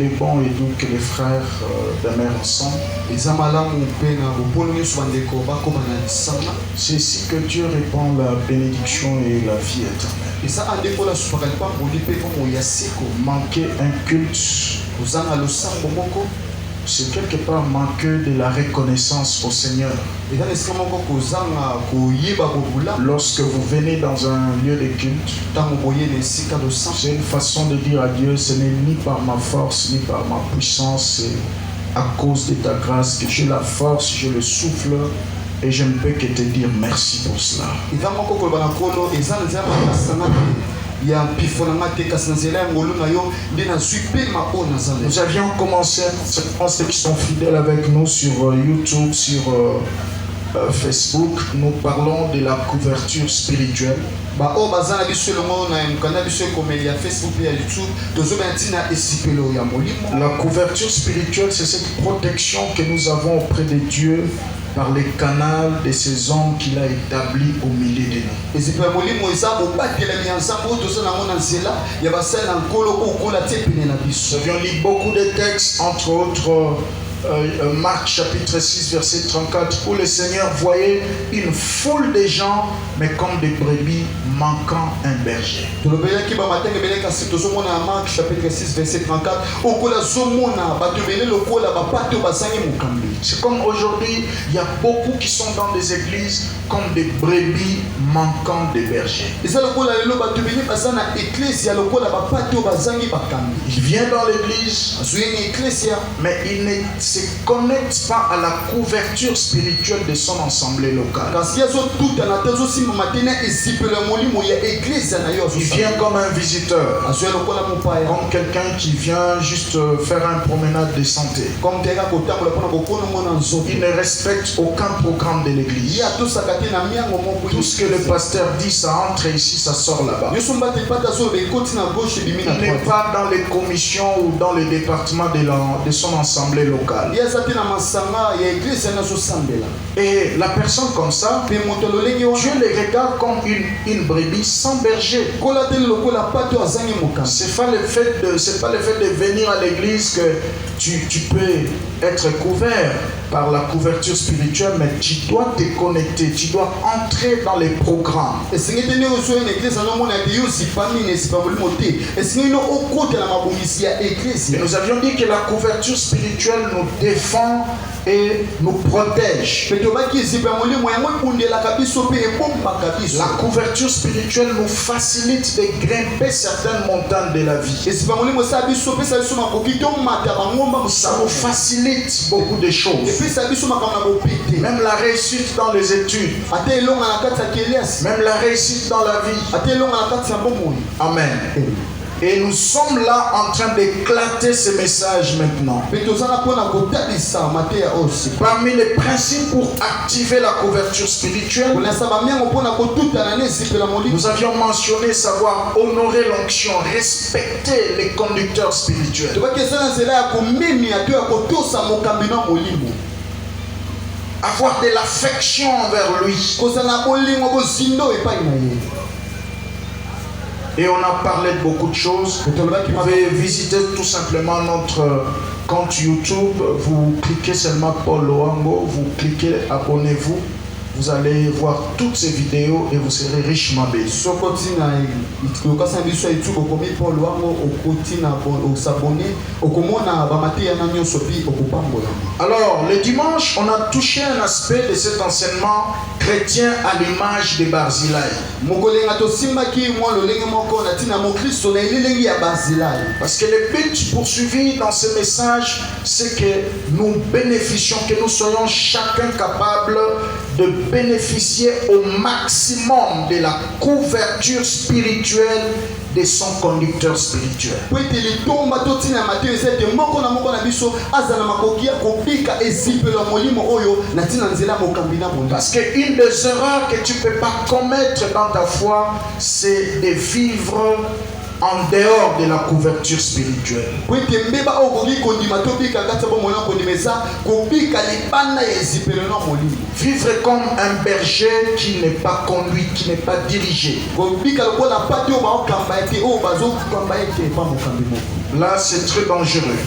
il est bon et doux que les frères demeurent ensemble. C'est ici que Dieu répand la bénédiction et la vie éternelle. Manquer un culte, c'est quelque part manquer de la reconnaissance au Seigneur. Lorsque vous venez dans un lieu de culte, c'est une façon de dire à Dieu, ce n'est ni par ma force, ni par ma puissance, c'est à cause de ta grâce que j'ai la force, j'ai le souffle, et je ne peux que te dire merci pour cela. Nous avions commencé, ceux qui sont fidèles avec nous sur YouTube, sur Facebook, nous parlons de la couverture spirituelle. La couverture spirituelle, c'est cette protection que nous avons auprès de Dieu par les canaux de ces hommes qu'il a établis au milieu de nous. Nous avions lu beaucoup de textes, entre autres Marc chapitre 6 verset 34, où le Seigneur voyait une foule de gens, mais comme des brebis manquant un berger. C'est comme aujourd'hui, il y a beaucoup qui sont dans des églises comme des brebis manquant de berger. Il vient dans l'église, mais il ne se connecte pas à la couverture spirituelle de son assemblée locale. Il vient comme un visiteur, comme quelqu'un qui vient juste faire une promenade de santé. Il ne respecte aucun programme de l'église. Tout ce que le pasteur dit, ça entre ici, ça sort là-bas. Il n'est pas dans les commissions ou dans le département de son assemblée locale. Et la personne comme ça, Dieu les regarde comme une brebis sans berger. C'est pas le fait de venir à l'église que tu peux être couvert par la couverture spirituelle, mais tu dois te connecter, tu dois entrer dans les programmes. Et nous avions dit que la couverture spirituelle nous défend et nous protège. La couverture spirituelle nous facilite de grimper certaines montagnes de la vie. Ça nous facilite beaucoup de choses. Même la réussite dans les études. Même la réussite dans la vie. Amen. Et nous sommes là en train d'éclater ce message maintenant. Parmi les principes pour activer la couverture spirituelle, nous avions mentionné savoir honorer l'onction, respecter les conducteurs spirituels. Avoir de l'affection envers lui. Et on a parlé de beaucoup de choses. Vous pouvez visiter tout simplement notre compte YouTube. Vous cliquez seulement Paul Loango, vous cliquez abonnez-vous. Vous allez voir toutes ces vidéos et vous serez richement bénis. Alors, le dimanche, on a touché un aspect de cet enseignement chrétien à l'image de Barzilai. Parce que le but poursuivi dans ce message, c'est que nous bénéficions, que nous soyons chacun capable de bénéficier au maximum de la couverture spirituelle de son conducteur spirituel. Parce qu'une des erreurs que tu ne peux pas commettre dans ta foi, c'est de vivre en dehors de la couverture spirituelle. Vivre comme un berger qui n'est pas conduit, qui n'est pas dirigé. Là, c'est très dangereux.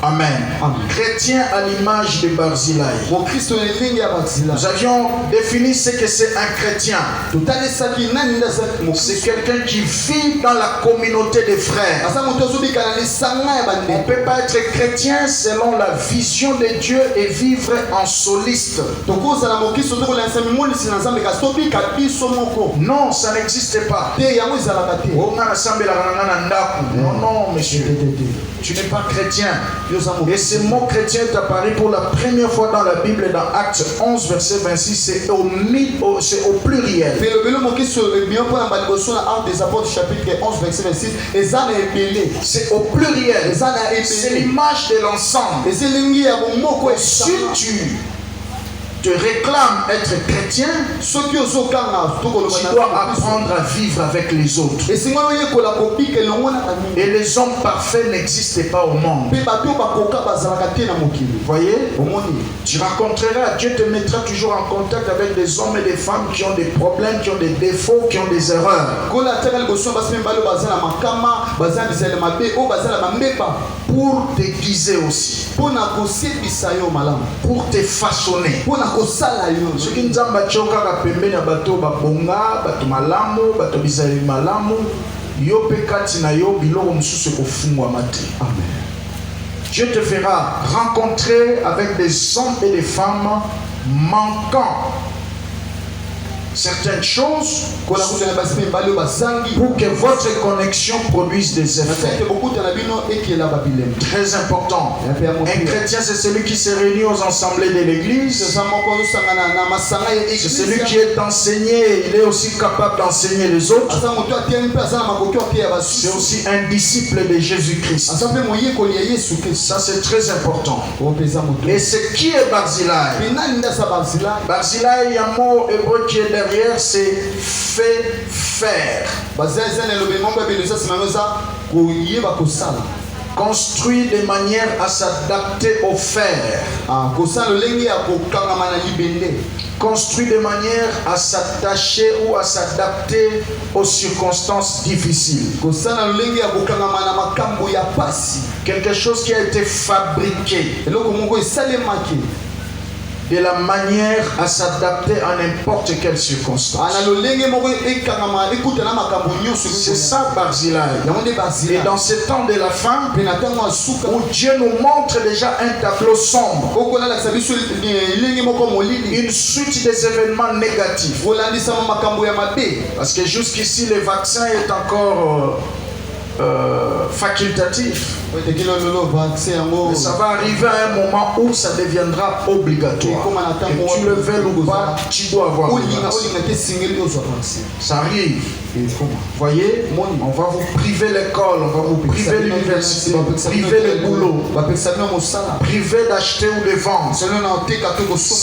Amen. Chrétien à l'image de Barzillai. Nous avions défini ce que c'est un chrétien. C'est quelqu'un qui vit dans la communauté des frères. On ne peut pas être chrétien selon la vision de Dieu et vivre en soliste. Non, ça n'existe pas. Non, non, monsieur. Tu n'es pas chrétien. Et ce mot chrétien est apparu pour la première fois dans la Bible, dans Actes 11, verset 26. C'est au pluriel. C'est au pluriel. C'est l'image de l'ensemble. Si tu te réclames être chrétien, tu dois apprendre à vivre avec les autres. Et les hommes parfaits n'existent pas au monde. Vous voyez? Tu rencontreras, Dieu te mettra toujours en contact avec des hommes et des femmes qui ont des problèmes, qui ont des défauts, qui ont des erreurs. Pour te guiser aussi. Pour te façonner. Ce qui nous a batchoka kapembe na bato babonga, bato malamu, bato bizali malamu, yo pekati na yo biloko mususu kofungwa mate. Amen. Dieu te fera rencontrer avec des hommes et des femmes manquant certaines choses pour que votre connexion produise des effets. Très important. Un chrétien, c'est celui qui se réunit aux assemblées de l'église. C'est celui qui est enseigné. Il est aussi capable d'enseigner les autres. C'est aussi un disciple de Jésus-Christ. Ça, c'est très important. Et ce qui est Barzillai? Barzillai, il y a un mot hébreu qui est derrière. C'est fait faire. Construit de manière à s'adapter au fer. Construit de manière à s'attacher ou à s'adapter aux circonstances difficiles. Quelque chose qui a été fabriqué de la manière à s'adapter à n'importe quelle circonstance. C'est ça Barzillai. Et dans ce temps de la fin, où Dieu nous montre déjà un tableau sombre, une suite des événements négatifs. Parce que jusqu'ici le vaccin est encore facultatif. Mais ça va arriver à un moment où ça deviendra obligatoire. Que tu le veuilles ou pas, tu dois avoir le vaccin. Ça arrive. Vous voyez, on va vous priver l'école, on va vous priver l'université, priver le boulot, priver d'acheter ou de vendre.